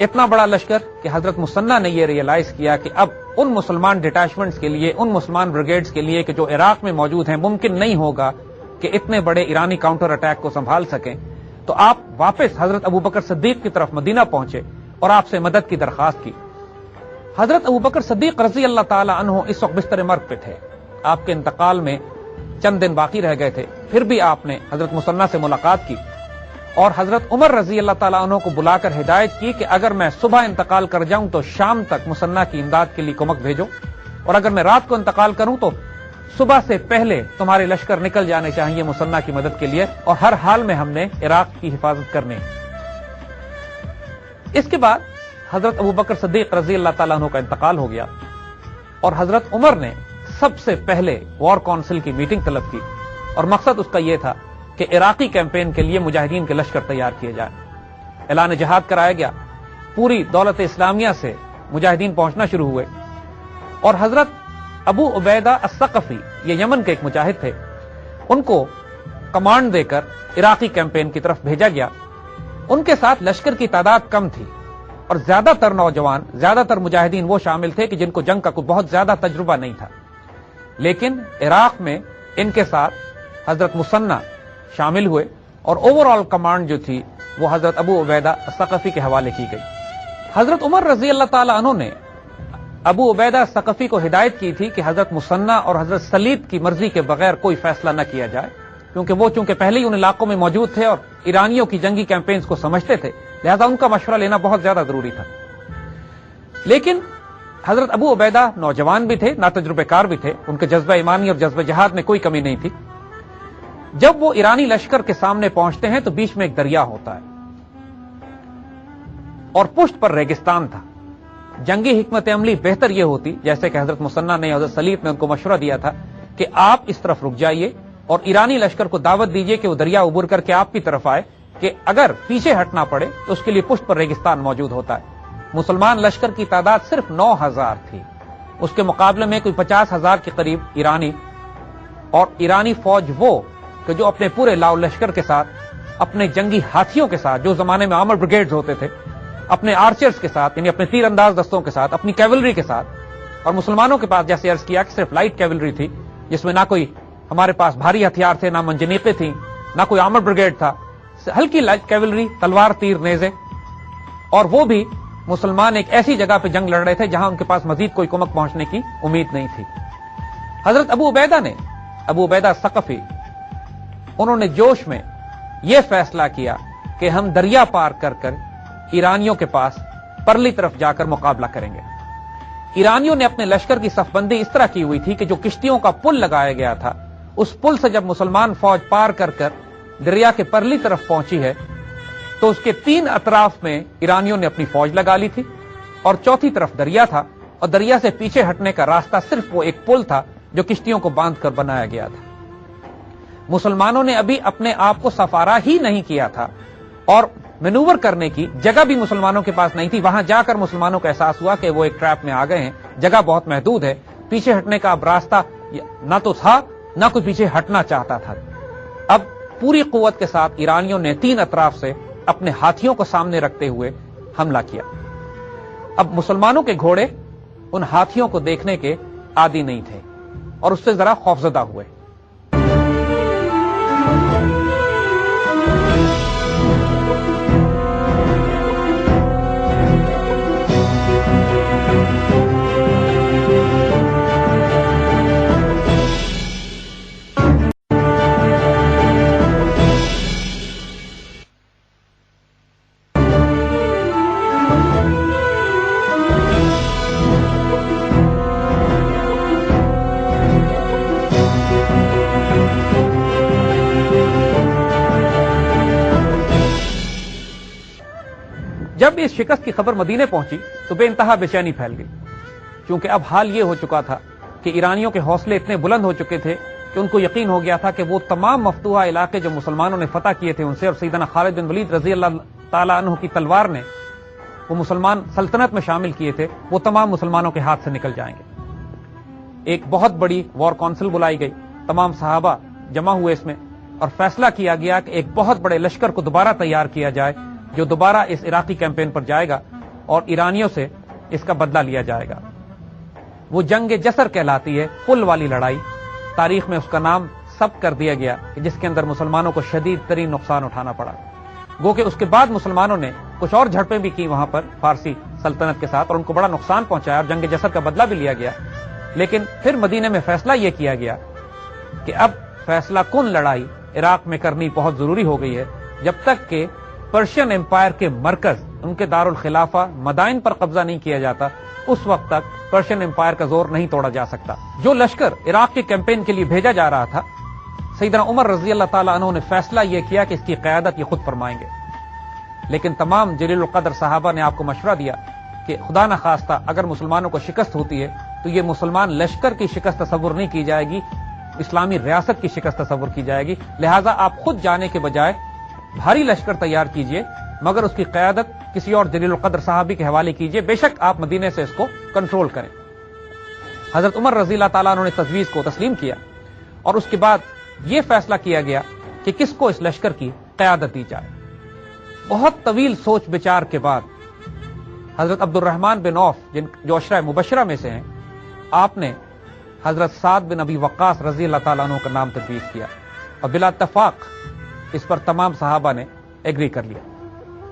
اتنا بڑا لشکر کہ حضرت مثنیٰ نے یہ ریئلائز کیا کہ اب ان مسلمان ڈٹیچمنٹس کے لیے، ان مسلمان بریگیڈز کے لیے کہ جو عراق میں موجود ہیں، ممکن نہیں ہوگا کہ اتنے بڑے ایرانی کاؤنٹر اٹیک کو سنبھال سکیں، تو آپ واپس حضرت ابوبکر صدیق کی طرف مدینہ پہنچے اور آپ سے مدد کی درخواست کی۔ حضرت ابوبکر صدیق رضی اللہ تعالی عنہ اس وقت بستر مرگ پہ تھے، آپ کے انتقال میں چند دن باقی رہ گئے تھے، پھر بھی آپ نے حضرت مثنیٰ سے ملاقات کی اور حضرت عمر رضی اللہ تعالیٰ عنہ کو بلا کر ہدایت کی کہ اگر میں صبح انتقال کر جاؤں تو شام تک مثنیٰ کی امداد کے لیے کمک بھیجو، اور اگر میں رات کو انتقال کروں تو صبح سے پہلے تمہارے لشکر نکل جانے چاہیے مثنیٰ کی مدد کے لیے، اور ہر حال میں ہم نے عراق کی حفاظت کرنی۔ اس کے بعد حضرت ابوبکر صدیق رضی اللہ تعالیٰ عنہ کا انتقال ہو گیا اور حضرت عمر نے سب سے پہلے وار کونسل کی میٹنگ طلب کی، اور مقصد اس کا یہ تھا کہ عراقی کیمپین کے لیے مجاہدین کے لشکر تیار کیے جائیں۔ اعلان جہاد کرایا گیا، پوری دولت اسلامیہ سے مجاہدین پہنچنا شروع ہوئے، اور حضرت ابو عبیدہ الثقفی، یہ یمن کے ایک مجاہد تھے، ان کو کمانڈ دے کر عراقی کیمپین کی طرف بھیجا گیا۔ ان کے ساتھ لشکر کی تعداد کم تھی اور زیادہ تر نوجوان، زیادہ تر مجاہدین وہ شامل تھے کہ جن کو جنگ کا کوئی بہت زیادہ تجربہ نہیں تھا، لیکن عراق میں ان کے ساتھ حضرت مثنیٰ شامل ہوئے اور اوور آل کمانڈ جو تھی وہ حضرت ابو عبیدہ الثقفی کے حوالے کی گئی۔ حضرت عمر رضی اللہ تعالی عنہ نے ابو عبیدہ الثقفی کو ہدایت کی تھی کہ حضرت مثنیٰ اور حضرت سلید کی مرضی کے بغیر کوئی فیصلہ نہ کیا جائے، کیونکہ وہ چونکہ پہلے ہی ان علاقوں میں موجود تھے اور ایرانیوں کی جنگی کیمپینز کو سمجھتے تھے، لہذا ان کا مشورہ لینا بہت زیادہ ضروری تھا۔ لیکن حضرت ابو عبیدہ نوجوان بھی تھے، ناتجربہ کار بھی تھے، ان کے جذبہ ایمانی اور جذبہ جہاد میں کوئی کمی نہیں تھی۔ جب وہ ایرانی لشکر کے سامنے پہنچتے ہیں تو بیچ میں ایک دریا ہوتا ہے اور پشت پر ریگستان تھا۔ جنگی حکمت عملی بہتر یہ ہوتی، جیسے کہ حضرت مثنیٰ نے، حضرت سلیف نے ان کو مشورہ دیا تھا کہ آپ اس طرف رک جائیے اور ایرانی لشکر کو دعوت دیجئے کہ وہ دریا عبور کر کے آپ کی طرف آئے، کہ اگر پیچھے ہٹنا پڑے تو اس کے لیے پشت پر ریگستان موجود ہوتا ہے۔ مسلمان لشکر کی تعداد صرف 9000 تھی، اس کے مقابلے میں کوئی 50,000 کے قریب ایرانی، اور ایرانی فوج وہ کہ جو اپنے پورے لاؤ لشکر کے ساتھ، اپنے جنگی ہاتھیوں کے ساتھ، جو زمانے میں آرمر بریگیڈز ہوتے تھے، اپنے آرچرز کے ساتھ، یعنی اپنے تیر انداز دستوں کے ساتھ، اپنی کیولری کے ساتھ، اور مسلمانوں کے پاس جیسے عرض کیا کہ صرف لائٹ کیولری تھی، جس میں نہ کوئی ہمارے پاس بھاری ہتھیار تھے، نہ منجنیقیں تھیں، نہ کوئی آرمر بریگیڈ تھا، ہلکی لائٹ کیولری، تلوار، تیر، نیزے، اور وہ بھی مسلمان ایک ایسی جگہ پہ جنگ لڑ رہے تھے جہاں ان کے پاس مزید کوئی کمک پہنچنے کی امید نہیں تھی۔ حضرت ابو عبیدہ الثقفی، انہوں نے جوش میں یہ فیصلہ کیا کہ ہم دریا پار کر کر ایرانیوں کے پاس پرلی طرف جا کر مقابلہ کریں گے۔ ایرانیوں نے اپنے لشکر کی صف بندی اس طرح کی ہوئی تھی کہ جو کشتیوں کا پل لگایا گیا تھا، اس پل سے جب مسلمان فوج پار کر کر دریا کے پرلی طرف پہنچی ہے تو اس کے 3 اطراف میں ایرانیوں نے اپنی فوج لگا لی تھی، اور چوتھی طرف دریا تھا، اور دریا سے پیچھے ہٹنے کا راستہ صرف وہ ایک پل تھا جو کشتیوں کو باندھ کر بنایا گیا تھا۔ مسلمانوں نے ابھی اپنے آپ کو سفارا ہی نہیں کیا تھا، اور مینوور کرنے کی جگہ بھی مسلمانوں کے پاس نہیں تھی۔ وہاں جا کر مسلمانوں کو احساس ہوا کہ وہ ایک ٹریپ میں آ گئے ہیں، جگہ بہت محدود ہے، پیچھے ہٹنے کا اب راستہ نہ تو تھا، نہ کوئی پیچھے ہٹنا چاہتا تھا۔ اب پوری قوت کے ساتھ ایرانیوں نے 3 اطراف سے اپنے ہاتھیوں کو سامنے رکھتے ہوئے حملہ کیا۔ اب مسلمانوں کے گھوڑے ان ہاتھیوں کو دیکھنے کے عادی نہیں تھے اور اس سے ذرا خوفزدہ ہوئے۔ جب اس شکست کی خبر مدینے پہنچی تو بے انتہا بے چینی پھیل گئی، کیونکہ اب حال یہ ہو چکا تھا کہ ایرانیوں کے حوصلے اتنے بلند ہو چکے تھے کہ ان کو یقین ہو گیا تھا کہ وہ تمام مفتوحہ علاقے جو مسلمانوں نے فتح کیے تھے ان سے، اور سیدنا خالد بن ولید رضی اللہ تعالیٰ عنہ کی تلوار نے وہ مسلمان سلطنت میں شامل کیے تھے، وہ تمام مسلمانوں کے ہاتھ سے نکل جائیں گے۔ ایک بہت بڑی وار کونسل بلائی گئی، تمام صحابہ جمع ہوئے اس میں، اور فیصلہ کیا گیا کہ ایک بہت بڑے لشکر کو دوبارہ تیار کیا جائے جو دوبارہ اس عراقی کیمپین پر جائے گا، اور ایرانیوں سے اس کا بدلہ لیا جائے گا۔ وہ جنگ جسر کہلاتی ہے، پل والی لڑائی۔ تاریخ میں اس کا نام ثبت کر دیا گیا کہ جس کے اندر مسلمانوں کو شدید ترین نقصان اٹھانا پڑا۔ گو کہ اس کے بعد مسلمانوں نے کچھ اور جھڑپیں بھی کی وہاں پر فارسی سلطنت کے ساتھ، اور ان کو بڑا نقصان پہنچایا اور جنگ جسر کا بدلہ بھی لیا گیا۔ لیکن پھر مدینے میں فیصلہ یہ کیا گیا کہ اب فیصلہ کن لڑائی عراق میں کرنی بہت ضروری ہو گئی ہے، جب تک کہ پرشین امپائر کے مرکز، ان کے دارالخلافہ مدائن پر قبضہ نہیں کیا جاتا، اس وقت تک پرشین امپائر کا زور نہیں توڑا جا سکتا۔ جو لشکر عراق کے کیمپین کے لیے بھیجا جا رہا تھا، سیدنا عمر رضی اللہ تعالیٰ عنہ نے فیصلہ یہ کیا کہ اس کی قیادت یہ خود فرمائیں گے۔ لیکن تمام جلیل القدر صحابہ نے آپ کو مشورہ دیا کہ خدا نہ خواستہ اگر مسلمانوں کو شکست ہوتی ہے تو یہ مسلمان لشکر کی شکست تصور نہیں کی جائے گی، اسلامی ریاست کی شکست تصور کی جائے گی، لہٰذا آپ خود جانے کے بجائے بھاری لشکر تیار کیجئے، مگر اس کی قیادت کسی اور جلیل القدر صحابی کے حوالے کیجئے، بے شک آپ مدینے سے اس کو کنٹرول کریں۔ حضرت عمر رضی اللہ تعالیٰ عنہ نے تجویز کو تسلیم کیا، اور اس کے بعد یہ فیصلہ کیا گیا کہ کس کو اس لشکر کی قیادت دی جائے۔ بہت طویل سوچ بچار کے بعد حضرت عبد الرحمن بن عوف، جو عشرہ مبشرہ میں سے ہیں، آپ نے حضرت سعد بن ابی وقاص رضی اللہ تعالیٰ عنہ کا نام تجویز کیا، اور بلا اتفاق اس پر تمام صحابہ نے ایگری کر لیا۔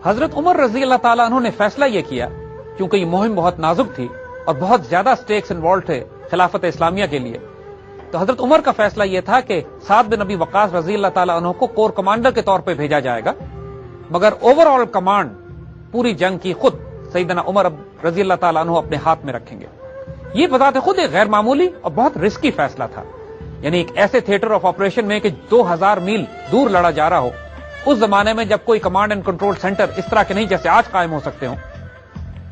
حضرت عمر رضی اللہ تعالیٰ عنہ نے فیصلہ یہ کیا، کیونکہ یہ مہم بہت نازک تھی اور بہت زیادہ سٹیکس انوالو تھے خلافت اسلامیہ کے لیے، تو حضرت عمر کا فیصلہ یہ تھا کہ سعد بن ابی وقاص رضی اللہ تعالیٰ عنہ کو کور کمانڈر کے طور پہ بھیجا جائے گا، مگر اوور آل کمانڈ پوری جنگ کی خود سیدنا عمر رضی اللہ تعالیٰ عنہ اپنے ہاتھ میں رکھیں گے۔ یہ بذات خود ایک غیر معمولی اور بہت رسکی فیصلہ تھا، یعنی ایک ایسے تھیٹر آف آپریشن میں کہ 2000 میل دور لڑا جا رہا ہو، اس زمانے میں جب کوئی کمانڈ اینڈ کنٹرول سینٹر اس طرح کے نہیں جیسے آج قائم ہو سکتے ہوں،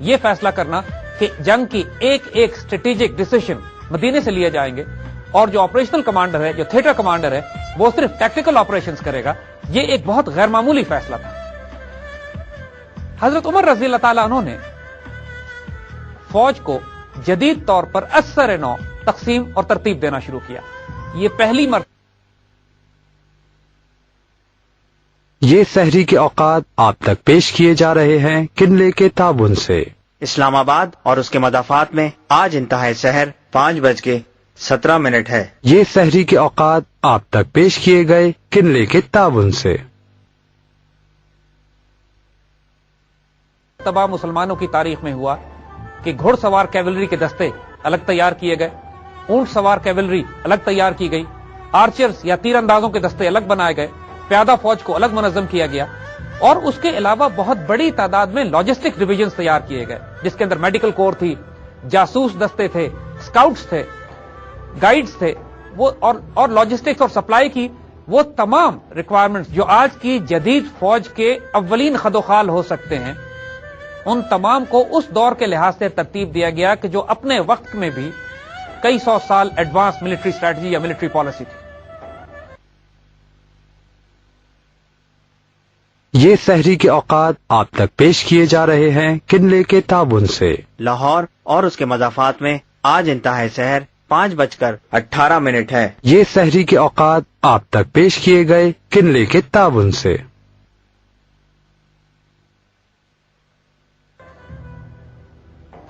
یہ فیصلہ کرنا کہ جنگ کی ایک ایک اسٹریٹجک ڈیسیژن مدینے سے لیے جائیں گے، اور جو آپریشنل کمانڈر ہے، جو تھیٹر کمانڈر ہے، وہ صرف ٹیکٹیکل آپریشنز کرے گا، یہ ایک بہت غیر معمولی فیصلہ تھا۔ حضرت عمر رضی اللہ تعالیٰ عنہ نے فوج کو جدید طور پر اثر نو تقسیم اور ترتیب دینا شروع کیا۔ یہ پہلی مرتبہ یہ سحری کے اوقات آپ تک پیش کیے جا رہے ہیں کنلے کے تعاون سے۔ اسلام آباد اور اس کے مضافات میں آج انتہاء سحر 5:17 ہے۔ یہ سحری کے اوقات آپ تک پیش کیے گئے کنلے کے تعاون سے۔ تباہ مسلمانوں کی تاریخ میں ہوا کہ گھڑ سوار کیولری کے دستے الگ تیار کیے گئے، اونٹ سوار کیولری الگ تیار کی گئی، آرچرز یا تیر اندازوں کے دستے الگ بنائے گئے، پیادہ فوج کو الگ منظم کیا گیا، اور اس کے علاوہ بہت بڑی تعداد میں لاجسٹک ڈویژنز تیار کیے گئے، جس کے اندر میڈیکل کور تھی، جاسوس دستے تھے، اسکاؤٹس تھے، گائیڈز تھے، وہ اور لاجسٹکس اور سپلائی کی وہ تمام ریکوائرمنٹس جو آج کی جدید فوج کے اولین خدوخال ہو سکتے ہیں، ان تمام کو اس دور کے لحاظ سے ترتیب دیا گیا کہ جو اپنے وقت میں بھی کئی سو سال ایڈوانس ملٹری اسٹریٹجی یا ملٹری پالیسی تھی۔ یہ سحری کے اوقات آپ تک پیش کیے جا رہے ہیں کنلے کے تعاون سے۔ لاہور اور اس کے مضافات میں آج انتہاء سحر 5:18 ہے۔ یہ سحری کے اوقات آپ تک پیش کیے گئے کنلے کے تعاون سے۔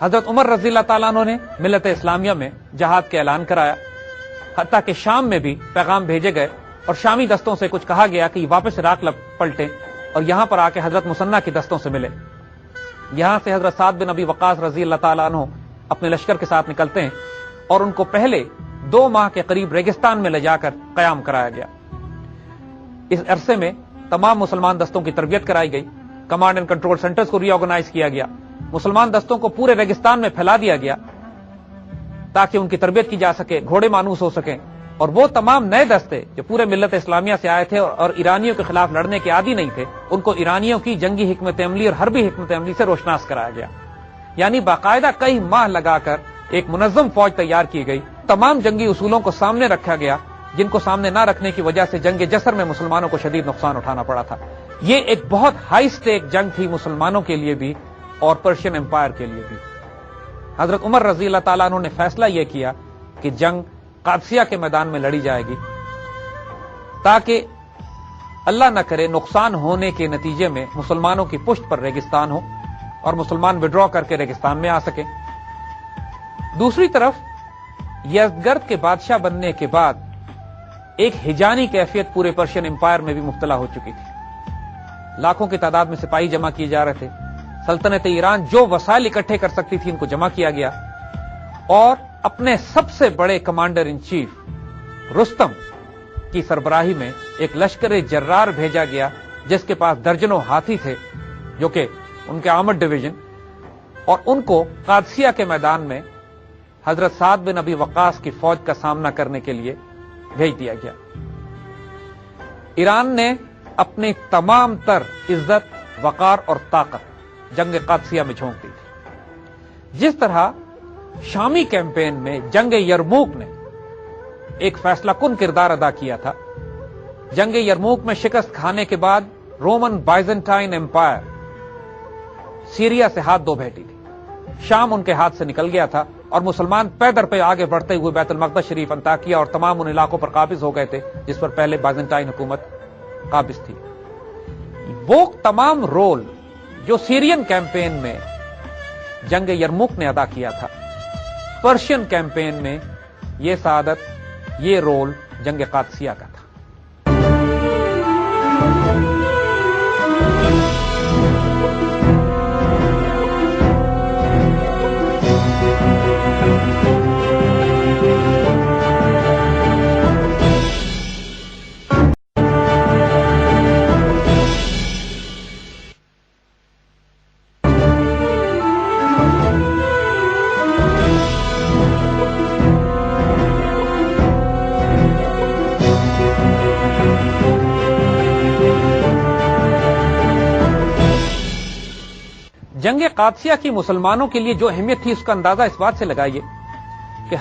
حضرت عمر رضی اللہ تعالیٰ عنہ نے ملت اسلامیہ میں جہاد کا اعلان کرایا، حتیٰ کہ شام میں بھی پیغام بھیجے گئے اور شامی دستوں سے کچھ کہا گیا کہ یہ واپس عراق پلٹیں اور یہاں پر آ کے حضرت مسنہ کی دستوں سے ملے۔ یہاں سے حضرت سعد بن ابی وقاص رضی اللہ تعالیٰ عنہ اپنے لشکر کے ساتھ نکلتے ہیں، اور ان کو پہلے 2 ماہ کے قریب ریگستان میں لے جا کر قیام کرایا گیا۔ اس عرصے میں تمام مسلمان دستوں کی تربیت کرائی گئی، کمانڈ اینڈ کنٹرول سینٹرز کو ری آرگنائز کیا گیا، مسلمان دستوں کو پورے ریگستان میں پھیلا دیا گیا تاکہ ان کی تربیت کی جا سکے، گھوڑے مانوس ہو سکیں، اور وہ تمام نئے دستے جو پورے ملت اسلامیہ سے آئے تھے اور ایرانیوں کے خلاف لڑنے کے عادی نہیں تھے، ان کو ایرانیوں کی جنگی حکمت عملی اور حربی حکمت عملی سے روشناس کرایا گیا۔ یعنی باقاعدہ کئی ماہ لگا کر ایک منظم فوج تیار کی گئی، تمام جنگی اصولوں کو سامنے رکھا گیا جن کو سامنے نہ رکھنے کی وجہ سے جنگ جسر میں مسلمانوں کو شدید نقصان اٹھانا پڑا تھا۔ یہ ایک بہت ہائی سٹیک جنگ تھی مسلمانوں کے لیے بھی اور پرشین امپائر کے لیے بھی۔ حضرت عمر رضی اللہ تعالیٰ عنہ نے فیصلہ یہ کیا کہ جنگ قادسیہ کے میدان میں لڑی جائے گی، تاکہ اللہ نہ کرے نقصان ہونے کے نتیجے میں مسلمانوں کی پشت پر ریگستان ہو اور مسلمان وڈرا کر کے ریگستان میں آ سکیں۔ دوسری طرف یزدگرد کے بادشاہ بننے کے بعد ایک ہجانی کیفیت پورے پرشین امپائر میں بھی مبتلا ہو چکی تھی۔ لاکھوں کی تعداد میں سپاہی جمع کیے جا رہے تھے۔ سلطنت ایران جو وسائل اکٹھے کر سکتی تھی ان کو جمع کیا گیا، اور اپنے سب سے بڑے کمانڈر ان چیف رستم کی سربراہی میں ایک لشکر جرار بھیجا گیا جس کے پاس درجنوں ہاتھی تھے، جو کہ ان کے آرمڈ ڈویژن، اور ان کو قادسیہ کے میدان میں حضرت سعد بن ابی وقاص کی فوج کا سامنا کرنے کے لیے بھیج دیا گیا۔ ایران نے اپنی تمام تر عزت، وقار اور طاقت جنگ قادسیہ میں جھونک دی تھی۔ جس طرح شامی کیمپین میں جنگ یرموک نے ایک فیصلہ کن کردار ادا کیا تھا، جنگ یرموک میں شکست کھانے کے بعد رومن بائزنٹائن امپائر سیریا سے ہاتھ دھو بیٹھی تھی۔ شام ان کے ہاتھ سے نکل گیا تھا اور مسلمان پیدر پہ آگے بڑھتے ہوئے بیت المقدس شریف، انطاکیہ اور تمام ان علاقوں پر قابض ہو گئے تھے جس پر پہلے بائزنٹائن حکومت قابض تھی۔ وہ تمام رول جو سیرین کیمپین میں جنگ یرموک نے ادا کیا تھا، پرشین کیمپین میں یہ سعادت، یہ رول جنگ قادسیہ کا تھا۔ جنگ قادسیہ کی مسلمانوں کے لیے جو اہمیت تھی اس کا اندازہ اس بات سے لگائیے کہ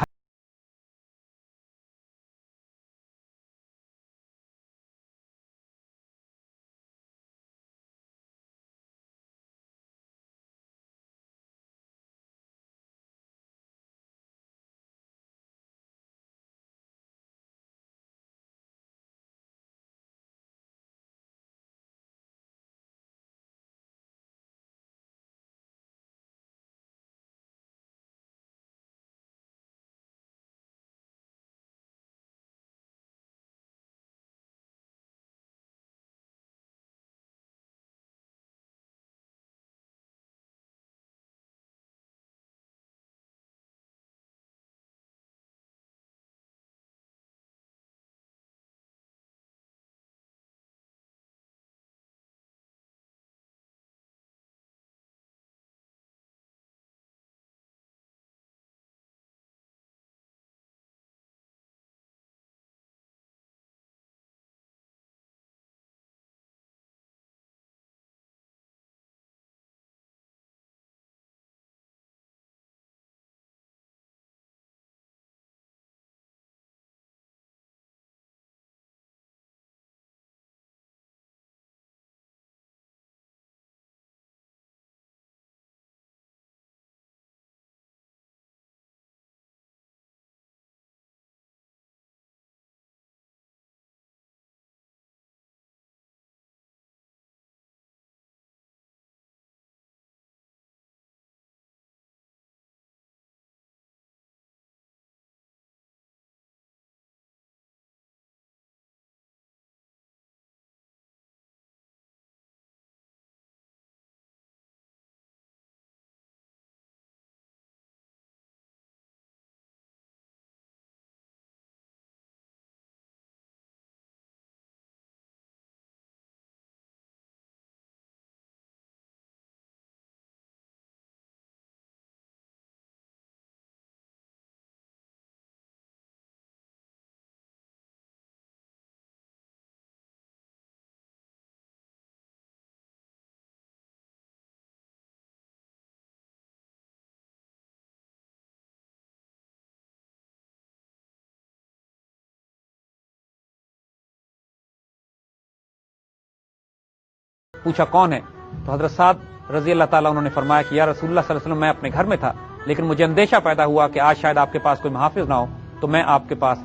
پوچھا کون ہے تو حضرت سعد رضی اللہ تعالیٰ انہوں نے فرمایا کہ یا رسول اللہ صلی اللہ علیہ وسلم میں اپنے گھر میں تھا، لیکن مجھے اندیشہ پیدا ہوا کہ آج شاید آپ کے پاس کوئی محافظ نہ ہو، تو میں آپ کے پاس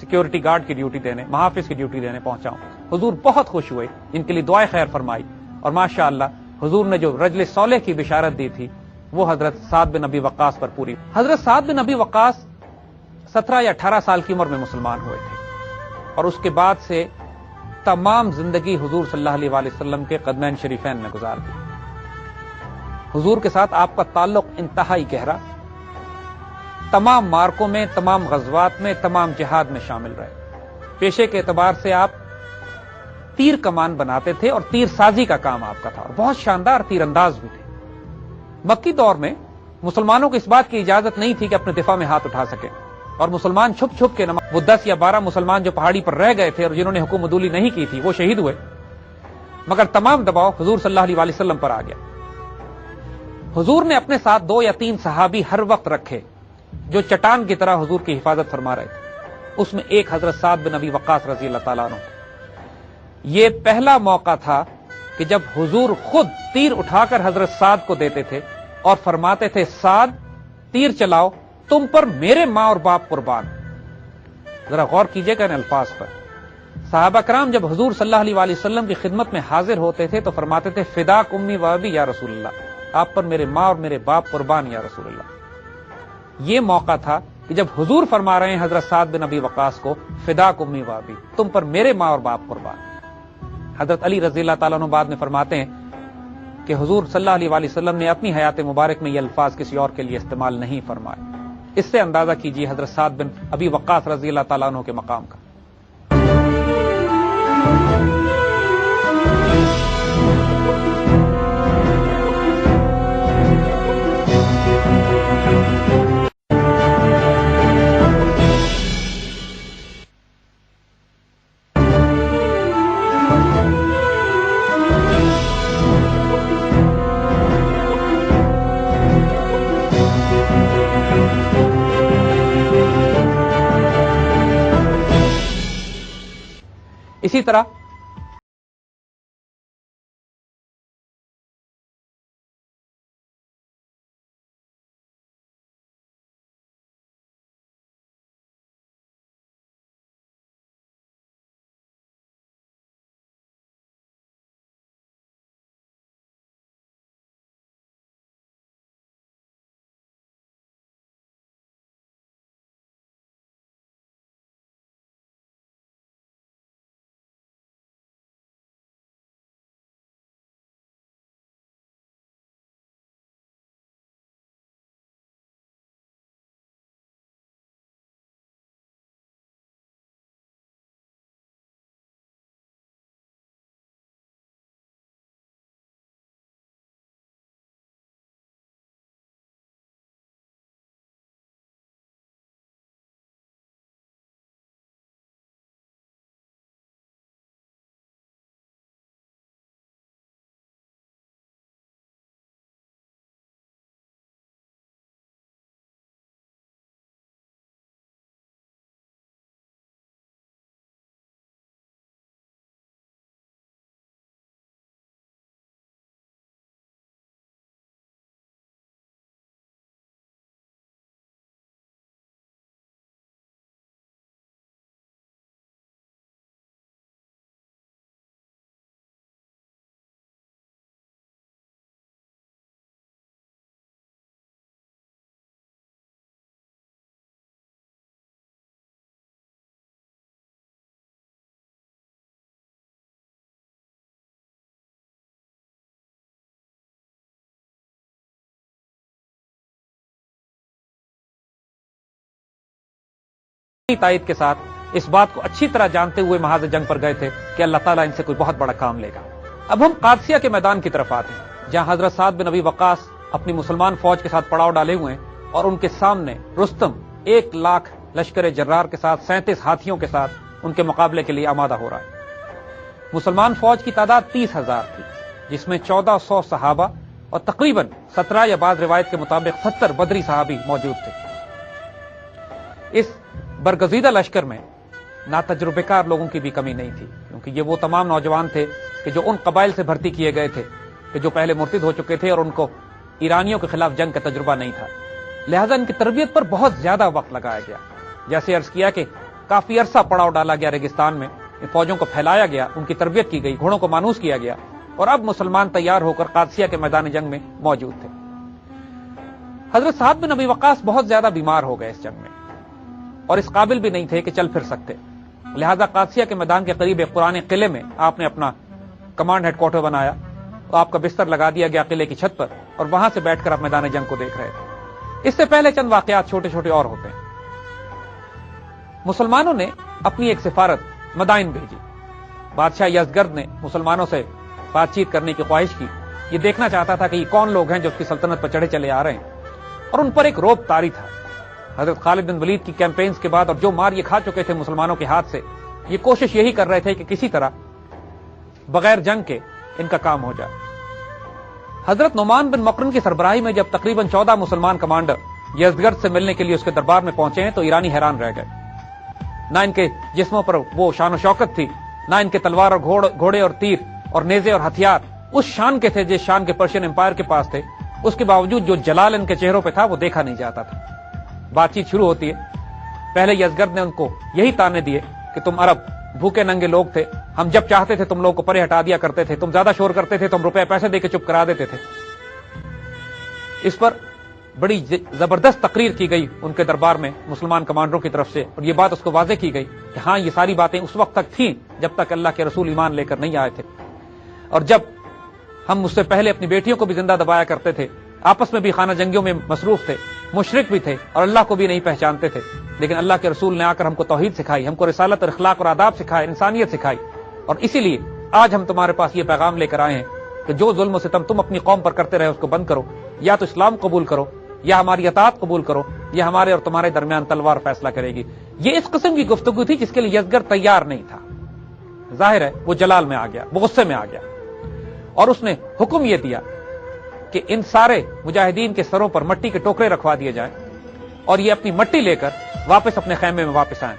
سیکیورٹی گارڈ کی ڈیوٹی دینے، محافظ کی ڈیوٹی دینے پہنچا ہوں۔ حضور بہت خوش ہوئے، ان کے لیے دعائیں خیر فرمائی، اور ماشاءاللہ حضور نے جو رجل صالح کی بشارت دی تھی وہ حضرت سعد بن ابی وقاص پر پوری۔ حضرت سعد بن ابی وقاص 17 یا 18 سال کی عمر میں مسلمان ہوئے تھے اور اس کے بعد سے تمام زندگی حضور صلی اللہ علیہ وآلہ وسلم کے قدمین شریفین میں گزار دی۔ حضور کے ساتھ آپ کا تعلق انتہائی گہرا، تمام مارکوں میں، تمام غزوات میں، تمام جہاد میں شامل رہے۔ پیشے کے اعتبار سے آپ تیر کمان بناتے تھے اور تیر سازی کا کام آپ کا تھا اور بہت شاندار تیر انداز بھی تھے۔ مکی دور میں مسلمانوں کو اس بات کی اجازت نہیں تھی کہ اپنے دفاع میں ہاتھ اٹھا سکیں اور مسلمان چھپ چھپ کے وہ 10 یا 12 مسلمان جو پہاڑی پر رہ گئے تھے اور جنہوں نے حکم عدولی نہیں کی تھی وہ شہید ہوئے، مگر تمام دباؤ حضور صلی اللہ علیہ وآلہ وسلم پر آ گیا۔ حضور نے اپنے ساتھ 2 یا 3 صحابی ہر وقت رکھے جو چٹان کی طرح حضور کی حفاظت فرما رہے تھے، اس میں ایک حضرت سعد بن ابی وقاص رضی اللہ تعالیٰ عنہ۔ یہ پہلا موقع تھا کہ جب حضور خود تیر اٹھا کر حضرت سعد کو دیتے تھے اور فرماتے تھے سعد تیر چلاؤ، تم پر میرے ماں اور باپ قربان۔ ذرا غور کیجئے گا ان الفاظ پر۔ صحابہ کرام جب حضور صلی اللہ علیہ وآلہ وسلم کی خدمت میں حاضر ہوتے تھے تو فرماتے تھے فداک امی و ابی یا رسول اللہ، آپ پر میرے ماں اور میرے باپ قربان یا رسول اللہ۔ یہ موقع تھا کہ جب حضور فرما رہے ہیں حضرت سعد بن ابی وقاص کو فداک امی و ابی، تم پر میرے ماں اور باپ قربان۔ حضرت علی رضی اللہ تعالیٰ عنہ بعد میں فرماتے ہیں کہ حضور صلی اللہ علیہ وآلہ وسلم نے اپنی حیات مبارک میں یہ الفاظ کسی اور کے لیے استعمال نہیں فرمائے۔ اس سے اندازہ کیجیے حضرت سعد بن ابی وقاص رضی اللہ تعالیٰ عنہ کے مقام کا۔ اسی طرح تائید کے ساتھ اس بات کو اچھی طرح جانتے ہوئے محاذ جنگ پر گئے تھے کہ اللہ تعالیٰ ان سے کوئی بہت بڑا کام لے گا۔ اب ہم قادسیہ کے میدان کی طرف آتے ہیں جہاں حضرت سعد بن ابی وقاص اپنی مسلمان فوج کے ساتھ پڑاؤ ڈالے ہوئے ہیں اور ان کے سامنے رستم 1 لاکھ لشکر جرار کے ساتھ 37 ہاتھیوں کے ساتھ ان کے مقابلے کے لیے آمادہ ہو رہا ہے۔ مسلمان فوج کی تعداد 30,000 تھی جس میں 1400 صحابہ اور تقریباً 17 یا بعض روایت کے مطابق 70 بدری صحابی موجود تھے۔ اس برگزیدہ لشکر میں ناتجربہ کار لوگوں کی بھی کمی نہیں تھی کیونکہ یہ وہ تمام نوجوان تھے کہ جو ان قبائل سے بھرتی کیے گئے تھے کہ جو پہلے مرتد ہو چکے تھے اور ان کو ایرانیوں کے خلاف جنگ کا تجربہ نہیں تھا، لہذا ان کی تربیت پر بہت زیادہ وقت لگایا گیا۔ جیسے عرض کیا کہ کافی عرصہ پڑاؤ ڈالا گیا ریگستان میں، ان فوجوں کو پھیلایا گیا، ان کی تربیت کی گئی، گھوڑوں کو مانوس کیا گیا اور اب مسلمان تیار ہو کر قادسیہ کے میدان جنگ میں موجود تھے۔ حضرت سعد بن ابی وقاص بہت زیادہ بیمار ہو گئے اس جنگ میں اور اس قابل بھی نہیں تھے کہ چل پھر سکتے، لہذا قادسیہ کے میدان کے قریب ایک پرانے قلعے میں آپ نے اپنا کمانڈ ہیڈ کوارٹر بنایا، تو آپ کا بستر لگا دیا گیا قلعے کی چھت پر، اور وہاں سے بیٹھ کر آپ میدان جنگ کو دیکھ رہے تھے۔ اس سے پہلے چند واقعات چھوٹے چھوٹے اور ہوتے ہیں۔ مسلمانوں نے اپنی ایک سفارت مدائن بھیجی۔ بادشاہ یزدگرد نے مسلمانوں سے بات چیت کرنے کی خواہش کی، یہ دیکھنا چاہتا تھا کہ یہ کون لوگ ہیں جو اس کی سلطنت پر چڑھے چلے آ رہے ہیں، اور ان پر ایک روب طاری تھا۔ حضرت خالد بن ولید کی کیمپینز کے بعد اور جو مار یہ کھا چکے تھے مسلمانوں کے ہاتھ سے، یہ کوشش یہی کر رہے تھے کہ کسی طرح بغیر جنگ کے ان کا کام ہو جائے۔ حضرت نعمان بن مقرن کی سربراہی میں جب تقریباً 14 مسلمان کمانڈر یزدگرد سے ملنے کے لیے اس کے دربار میں پہنچے ہیں تو ایرانی حیران رہ گئے۔ نہ ان کے جسموں پر وہ شان و شوکت تھی، نہ ان کے تلوار اور گھوڑے اور تیر اور نیزے اور ہتھیار اس شان کے تھے جس شان کے پرشین امپائر کے پاس تھے، اس کے باوجود جو جلال ان کے چہروں پہ تھا وہ دیکھا نہیں جاتا تھا۔ بات چیت شروع ہوتی ہے۔ پہلے یزدگرد نے ان کو یہی تانے دیے کہ تم عرب بھوکے ننگے لوگ تھے، ہم جب چاہتے تھے تم لوگ کو پرے ہٹا دیا کرتے تھے، تم زیادہ شور کرتے تھے تو ہم روپے پیسے دے کے چپ کرا دیتے تھے۔ اس پر بڑی زبردست تقریر کی گئی ان کے دربار میں مسلمان کمانڈروں کی طرف سے، اور یہ بات اس کو واضح کی گئی کہ ہاں یہ ساری باتیں اس وقت تک تھیں جب تک اللہ کے رسول ایمان لے کر نہیں آئے تھے، اور جب ہم اس سے پہلے اپنی بیٹیوں کو بھی زندہ دبایا کرتے تھے، آپس میں بھی خانہ جنگیوں میں مصروف تھے، مشرک بھی تھے اور اللہ کو بھی نہیں پہچانتے تھے، لیکن اللہ کے رسول نے آ کر ہم کو توحید سکھائی، ہم کو رسالت اور اخلاق اور آداب سکھائے، انسانیت سکھائی، اور اسی لیے آج ہم تمہارے پاس یہ پیغام لے کر آئے ہیں کہ جو ظلم و ستم تم اپنی قوم پر کرتے رہے اس کو بند کرو، یا تو اسلام قبول کرو یا ہماری اطاعت قبول کرو، یا ہمارے اور تمہارے درمیان تلوار فیصلہ کرے گی۔ یہ اس قسم کی گفتگو تھی جس کے لیے یزدگرد تیار نہیں تھا۔ ظاہر ہے وہ جلال میں آ گیا، وہ غصے میں آ گیا، اور اس نے حکم یہ دیا کہ ان سارے مجاہدین کے سروں پر مٹی کے ٹوکرے رکھوا دیے جائیں اور یہ اپنی مٹی لے کر واپس اپنے خیمے میں واپس آئیں۔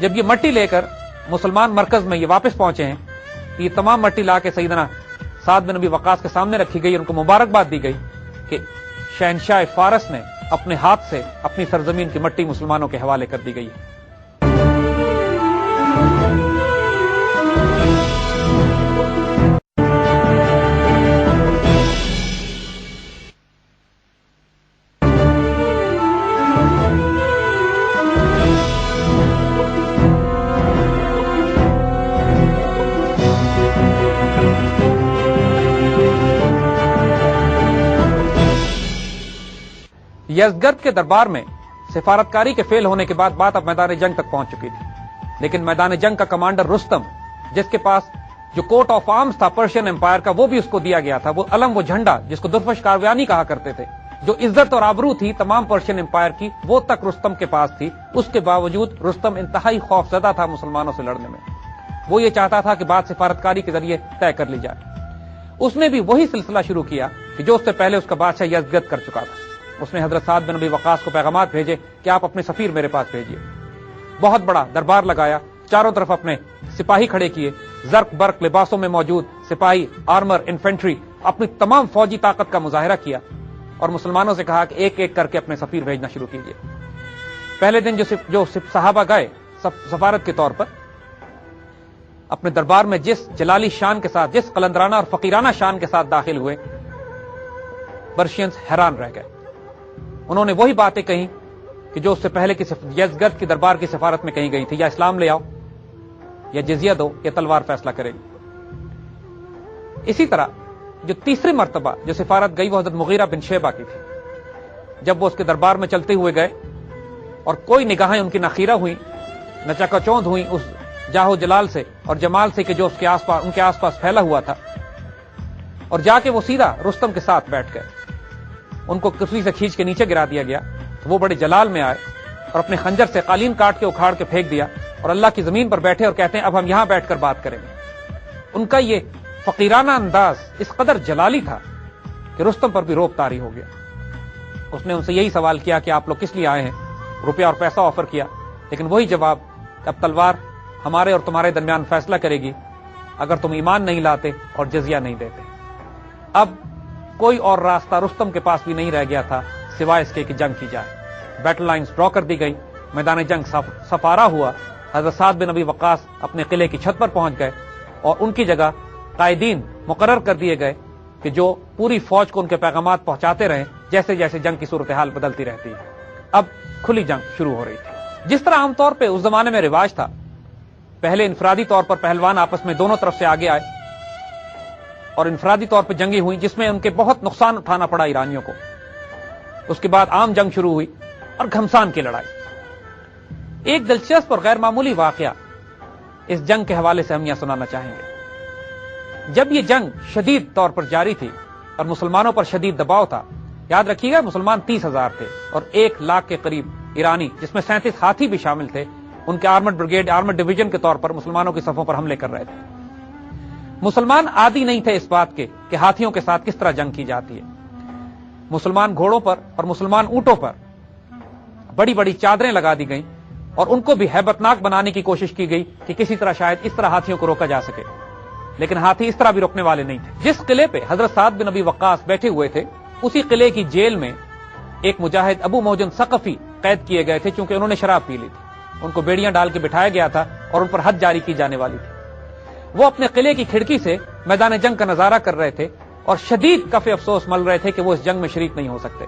جب یہ مٹی لے کر مسلمان مرکز میں یہ واپس پہنچے ہیں، یہ تمام مٹی لا کے سیدنا سعد بن ابی وقاص کے سامنے رکھی گئی، ان کو مبارکباد دی گئی کہ شہنشاہ فارس نے اپنے ہاتھ سے اپنی سرزمین کی مٹی مسلمانوں کے حوالے کر دی گئی۔ یزدگرد کے دربار میں سفارتکاری کے فیل ہونے کے بعد بات اب میدان جنگ تک پہنچ چکی تھی، لیکن میدان جنگ کا کمانڈر رستم، جس کے پاس جو کوٹ آف آرمز تھا پرشین امپائر کا وہ بھی اس کو دیا گیا تھا، وہ علم، وہ جھنڈا جس کو درفش کاروانی کہا کرتے تھے، جو عزت اور آبرو تھی تمام پرشین امپائر کی، وہ تک رستم کے پاس تھی۔ اس کے باوجود رستم انتہائی خوف زدہ تھا مسلمانوں سے لڑنے میں۔ وہ یہ چاہتا تھا کہ بات سفارتکاری کے ذریعے طے کر لی جائے۔ اس نے بھی وہی سلسلہ شروع کیا کہ جو اس سے پہلے اس کا بادشاہ یزدگرد کر چکا تھا۔ اس نے حضرت سعد بن ابی وقاص کو پیغامات بھیجے کہ آپ اپنے سفیر میرے پاس بھیجیے۔ بہت بڑا دربار لگایا، چاروں طرف اپنے سپاہی کھڑے کیے، زرق برق لباسوں میں موجود سپاہی، آرمر، انفینٹری، اپنی تمام فوجی طاقت کا مظاہرہ کیا، اور مسلمانوں سے کہا کہ ایک ایک کر کے اپنے سفیر بھیجنا شروع کیجیے۔ پہلے دن جو صحابہ گئے سفارت کے طور پر، اپنے دربار میں جس جلالی شان کے ساتھ، جس قلندرانہ اور فقیرانہ شان کے ساتھ داخل ہوئے، پرشینز حیران رہ گئے۔ انہوں نے وہی باتیں کہیں کہ جو اس سے پہلے کی یزدگرد کی دربار کی سفارت میں کہیں گئی تھی، یا اسلام لے آؤ، یا جزیہ دو، یا تلوار فیصلہ کرے گی۔ اسی طرح جو تیسری مرتبہ جو سفارت گئی وہ حضرت مغیرہ بن شیبہ کی تھی۔ جب وہ اس کے دربار میں چلتے ہوئے گئے اور کوئی نگاہیں ان کی نہ خیرہ ہوئیں نہ چکاچوند ہوئیں اس جاہو جلال سے اور جمال سے کہ جو اس کے آس پاس، ان کے آس پاس پھیلا ہوا تھا، اور جا کے وہ سیدھا رستم کے ساتھ بیٹھ گئے۔ ان کو کرسی سے کھینچ کے نیچے گرا دیا گیا تو وہ بڑے جلال میں آئے اور اپنے خنجر سے قالین کاٹ کے اکھاڑ کے پھینک دیا، اور اللہ کی زمین پر بیٹھے اور کہتے ہیں اب ہم یہاں بیٹھ کر بات کریں گے۔ ان کا یہ فقیرانہ انداز اس قدر جلالی تھا کہ رستم پر بھی روب طاری ہو گیا۔ اس نے ان سے یہی سوال کیا کہ آپ لوگ کس لیے آئے ہیں، روپیہ اور پیسہ آفر کیا، لیکن وہی جواب کہ اب تلوار ہمارے اور تمہارے درمیان فیصلہ کرے گی اگر تم ایمان نہیں لاتے اور جزیہ نہیں دیتے۔ اب کوئی اور راستہ رستم کے پاس بھی نہیں رہ گیا تھا سوائے اس کے کہ جنگ کی جائے۔ بیٹل لائنز ڈرا کر دی گئی، میدان جنگ صفارہ ہوا۔ حضرت سعد بن ابی وقاص اپنے قلعے کی چھت پر پہنچ گئے اور ان کی جگہ قائدین مقرر کر دیے گئے کہ جو پوری فوج کو ان کے پیغامات پہنچاتے رہیں جیسے جیسے جنگ کی صورتحال بدلتی رہتی ہے۔ اب کھلی جنگ شروع ہو رہی تھی۔ جس طرح عام طور پہ اس زمانے میں رواج تھا، پہلے انفرادی طور پر پہلوان آپس میں دونوں طرف سے آگے آئے اور انفرادی طور پہ جنگیں ہوئی جس میں ان کے بہت نقصان اٹھانا پڑا ایرانیوں کو۔ اس کے بعد عام جنگ شروع ہوئی اور گھمسان کی لڑائی۔ ایک دلچسپ اور غیر معمولی واقعہ اس جنگ کے حوالے سے ہم یہاں سنانا چاہیں گے۔ جب یہ جنگ شدید طور پر جاری تھی اور مسلمانوں پر شدید دباؤ تھا، یاد رکھیے گا مسلمان 30,000 تھے اور 1,00,000 کے قریب ایرانی، جس میں 37 ہاتھی بھی شامل تھے، ان کے آرمڈ بریگیڈ، آرمڈ ڈویژن کے طور پر مسلمانوں کی صفوں پر حملے کر رہے تھے۔ مسلمان عادی نہیں تھے اس بات کے کہ ہاتھیوں کے ساتھ کس طرح جنگ کی جاتی ہے۔ مسلمان گھوڑوں پر اور مسلمان اونٹوں پر بڑی بڑی چادریں لگا دی گئیں اور ان کو بھی ہیبت ناک بنانے کی کوشش کی گئی کہ کسی طرح شاید اس طرح ہاتھیوں کو روکا جا سکے، لیکن ہاتھی اس طرح بھی روکنے والے نہیں تھے۔ جس قلعے پہ حضرت سعد بن ابی وقاص بیٹھے ہوئے تھے، اسی قلعے کی جیل میں ایک مجاہد ابو موجن ثقفی قید کیے گئے تھے، چونکہ انہوں نے شراب پی لی تھی۔ ان کو بیڑیاں ڈال کے بٹھایا گیا تھا اور ان پر حد جاری کی جانے والی تھی۔ وہ اپنے قلعے کی کھڑکی سے میدان جنگ کا نظارہ کر رہے تھے اور شدید کف افسوس مل رہے تھے کہ وہ اس جنگ میں شریک نہیں ہو سکتے،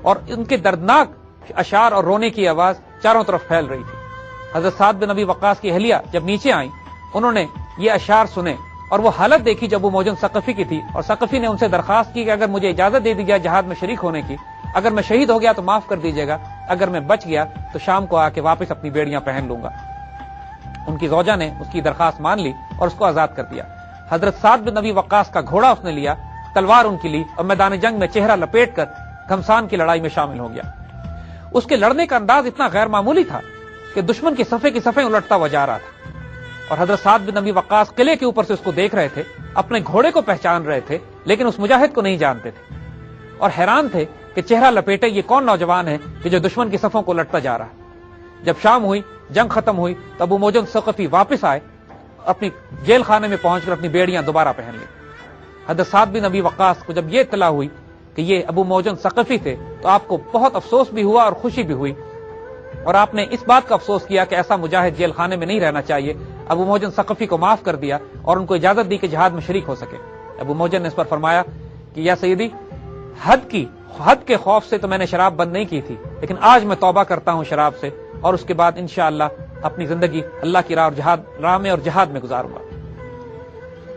اور ان کے دردناک اشعار اور رونے کی آواز چاروں طرف پھیل رہی تھی۔ حضرت سعد بن ابی وقاص کی اہلیہ جب نیچے آئیں، انہوں نے یہ اشعار سنے اور وہ حالت دیکھی جو ابو موجن ثقفی کی تھی، اور ثقفی نے ان سے درخواست کی کہ اگر مجھے اجازت دے دی جائے جہاد میں شریک ہونے کی، اگر میں شہید ہو گیا تو معاف کر دیجیے گا، اگر میں بچ گیا تو شام کو آ کے واپس اپنی بیڑیاں پہن لوں گا۔ ان کی زوجہ نے اس کی درخواست مان لی اور اس کو آزاد کر دیا۔ حضرت سعد بن ابی وقاص کا گھوڑا اس نے لیا، تلوار ان کی لی اور میدان جنگ میں چہرہ لپیٹ کر گھمسان کی لڑائی میں شامل ہو گیا۔ اس کے لڑنے کا انداز اتنا غیر معمولی تھا کہ دشمن کی صفیں الٹتا ہوا جا رہا تھا، اور حضرت سعد بن ابی وقاص قلعے کے اوپر سے اس کو دیکھ رہے تھے، اپنے گھوڑے کو پہچان رہے تھے، لیکن اس مجاہد کو نہیں جانتے تھے اور حیران تھے کہ چہرہ لپیٹے یہ کون نوجوان ہے کہ جو دشمن کی صفوں کو لٹتا جا رہا ہے۔ جب شام ہوئی، جنگ ختم ہوئی، تو ابو موجن ثقفی واپس آئے، اپنی جیل خانے میں پہنچ کر اپنی بیڑیاں دوبارہ پہن لی۔ حضرت سعد بن ابی وقاص کو جب یہ اطلاع ہوئی کہ یہ ابو موجن ثقفی تھے تو آپ کو بہت افسوس بھی ہوا اور خوشی بھی ہوئی، اور آپ نے اس بات کا افسوس کیا کہ ایسا مجاہد جیل خانے میں نہیں رہنا چاہیے۔ ابو موجن ثقفی کو معاف کر دیا اور ان کو اجازت دی کہ جہاد میں شریک ہو سکے۔ ابو موجن نے اس پر فرمایا کہ یا سیدی، حد کے خوف سے تو میں نے شراب بند نہیں کی تھی، لیکن آج میں توبہ کرتا ہوں شراب سے، اور اس کے بعد انشاءاللہ اپنی زندگی اللہ کی راہ میں اور جہاد میں گزاروں گا۔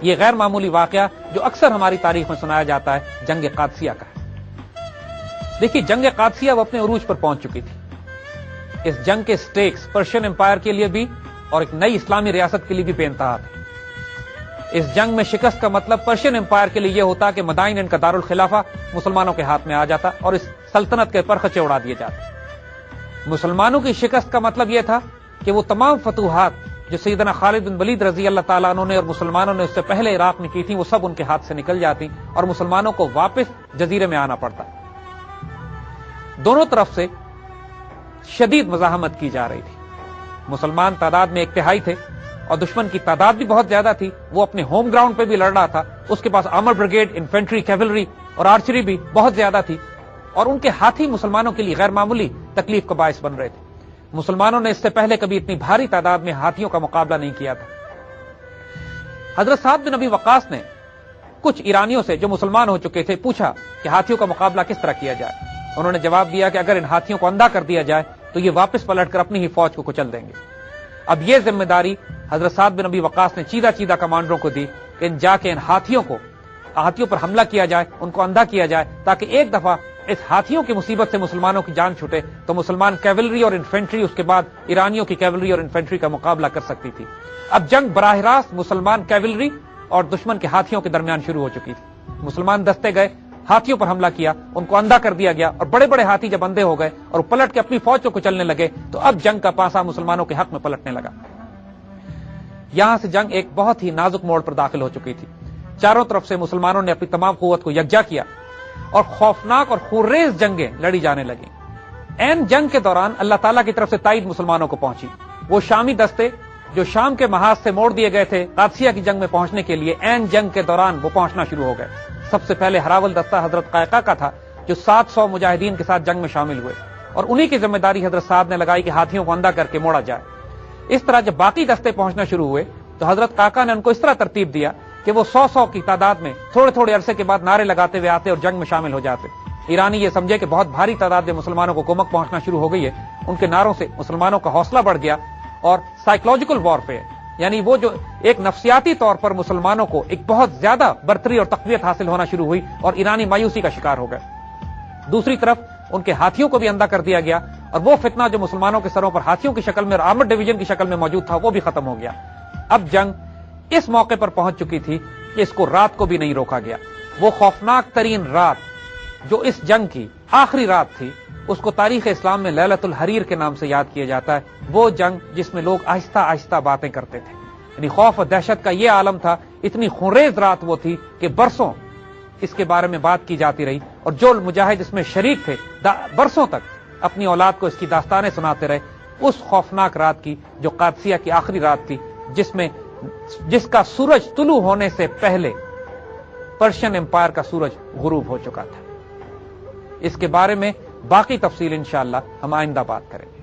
یہ غیر معمولی واقعہ جو اکثر ہماری تاریخ میں سنایا جاتا ہے، جنگ قادسیہ کا ہے۔ دیکھیے، جنگ قادسیہ وہ اپنے عروج پر پہنچ چکی تھی۔ اس جنگ کے سٹیکس پرشین امپائر کے لیے بھی اور ایک نئی اسلامی ریاست کے لیے بھی بے انتہا تھے۔ اس جنگ میں شکست کا مطلب پرشین امپائر کے لیے یہ ہوتا کہ مدائن ان کا دارالخلافہ مسلمانوں کے ہاتھ میں آ جاتا اور اس سلطنت کے پرخچے اڑا دیے جاتے۔ مسلمانوں کی شکست کا مطلب یہ تھا کہ وہ تمام فتوحات جو سیدنا خالد بن ولید رضی اللہ تعالیٰ عنہ نے اور مسلمانوں نے اس سے پہلے عراق میں کی تھی، وہ سب ان کے ہاتھ سے نکل جاتی اور مسلمانوں کو واپس جزیرے میں آنا پڑتا۔ دونوں طرف سے شدید مزاحمت کی جا رہی تھی۔ مسلمان تعداد میں 1/3 تھے اور دشمن کی تعداد بھی بہت زیادہ تھی۔ وہ اپنے ہوم گراؤنڈ پہ بھی لڑ رہا تھا، اس کے پاس آرمر بریگیڈ، انفینٹری، کیولری اور آرچری بھی بہت زیادہ تھی، اور ان کے ہاتھی مسلمانوں کے لیے غیر معمولی تکلیف کا باعث بن رہے تھے۔ مسلمانوں نے اس سے پہلے کبھی اتنی بھاری تعداد میں ہاتھیوں کا مقابلہ نہیں کیا تھا۔ حضرت سعد بن ابی وقاص نے کچھ ایرانیوں سے جو مسلمان ہو چکے تھے پوچھا کہ ہاتھیوں کا مقابلہ کس طرح کیا جائے۔ انہوں نے جواب دیا کہ اگر ان ہاتھیوں کو اندھا کر دیا جائے تو یہ واپس پلٹ کر اپنی ہی فوج کو کچل دیں گے۔ اب یہ ذمہ داری حضرت سعد بن ابی وقاص نے چیدہ کمانڈروں کو دی کہ جا کے ان ہاتھیوں پر حملہ کیا جائے، ان کو اندھا کیا جائے، تاکہ ایک دفعہ اس ہاتھیوں کی مصیبت سے مسلمانوں کی جان چھوٹے تو مسلمان کیولری اور انفینٹری اس کے بعد ایرانیوں کی کیولری اور انفینٹری کا مقابلہ کر سکتی تھی۔ اب جنگ براہ راست مسلمان کیولری اور دشمن کے ہاتھیوں کے درمیان شروع ہو چکی تھی۔ مسلمان دستے گئے، ہاتھیوں پر حملہ کیا، ان کو اندھا کر دیا گیا، اور بڑے بڑے ہاتھی جب اندھے ہو گئے اور پلٹ کے اپنی فوج کو چلنے لگے تو اب جنگ کا پاسا مسلمانوں کے حق میں پلٹنے لگا۔ یہاں سے جنگ ایک بہت ہی نازک موڑ پر داخل ہو چکی تھی۔ چاروں طرف سے مسلمانوں نے اپنی تمام قوت کو یکجا کیا اور خوفناک اور خونریز جنگیں لڑی جانے لگیں۔ این جنگ کے دوران اللہ تعالیٰ کی طرف سے تائید مسلمانوں کو پہنچی۔ وہ شامی دستے جو شام کے محاذ سے موڑ دیے گئے تھے قادسیہ کی جنگ میں پہنچنے کے لیے، این جنگ کے دوران وہ پہنچنا شروع ہو گئے۔ سب سے پہلے ہراول دستہ حضرت قائقہ کا تھا جو 700 مجاہدین کے ساتھ جنگ میں شامل ہوئے، اور انہی کی ذمہ داری حضرت سعد نے لگائی کہ ہاتھیوں کو اندھا کر کے موڑا جائے۔ اس طرح جب باقی دستے پہنچنا شروع ہوئے تو حضرت قائقہ نے ان کو اس طرح ترتیب دیا کہ وہ 100 کی تعداد میں تھوڑے تھوڑے عرصے کے بعد نعرے لگاتے ہوئے آتے اور جنگ میں شامل ہو جاتے۔ ایرانی یہ سمجھے کہ بہت بھاری تعداد میں مسلمانوں کو کمک پہنچنا شروع ہو گئی ہے، ان کے نعروں سے مسلمانوں کا حوصلہ بڑھ گیا، اور سائیکولوجیکل وارفیئر، یعنی وہ جو ایک نفسیاتی طور پر مسلمانوں کو ایک بہت زیادہ برتری اور تقویت حاصل ہونا شروع ہوئی، اور ایرانی مایوسی کا شکار ہو گئے۔ دوسری طرف ان کے ہاتھیوں کو بھی اندھا کر دیا گیا، اور وہ فتنہ جو مسلمانوں کے سروں پر ہاتھیوں کی شکل میں اور آرمڈ ڈویژن کی شکل میں موجود تھا وہ بھی ختم ہو گیا۔ اب جنگ اس موقع پر پہنچ چکی تھی کہ اس کو رات کو بھی نہیں روکا گیا۔ وہ خوفناک ترین رات جو اس جنگ کی آخری رات تھی، اس کو تاریخ اسلام میں لیلۃ الحریر کے نام سے یاد کیا جاتا ہے۔ وہ جنگ جس میں لوگ آہستہ آہستہ باتیں کرتے تھے، یعنی خوف اور دہشت کا یہ عالم تھا۔ اتنی خونریز رات وہ تھی کہ برسوں اس کے بارے میں بات کی جاتی رہی، اور جو مجاہد اس میں شریک تھے برسوں تک اپنی اولاد کو اس کی داستانیں سناتے رہے۔ اس خوفناک رات کی جو قادسیہ کی آخری رات تھی، جس کا سورج طلوع ہونے سے پہلے پرشین امپائر کا سورج غروب ہو چکا تھا۔ اس کے بارے میں باقی تفصیل انشاءاللہ ہم آئندہ بات کریں گے۔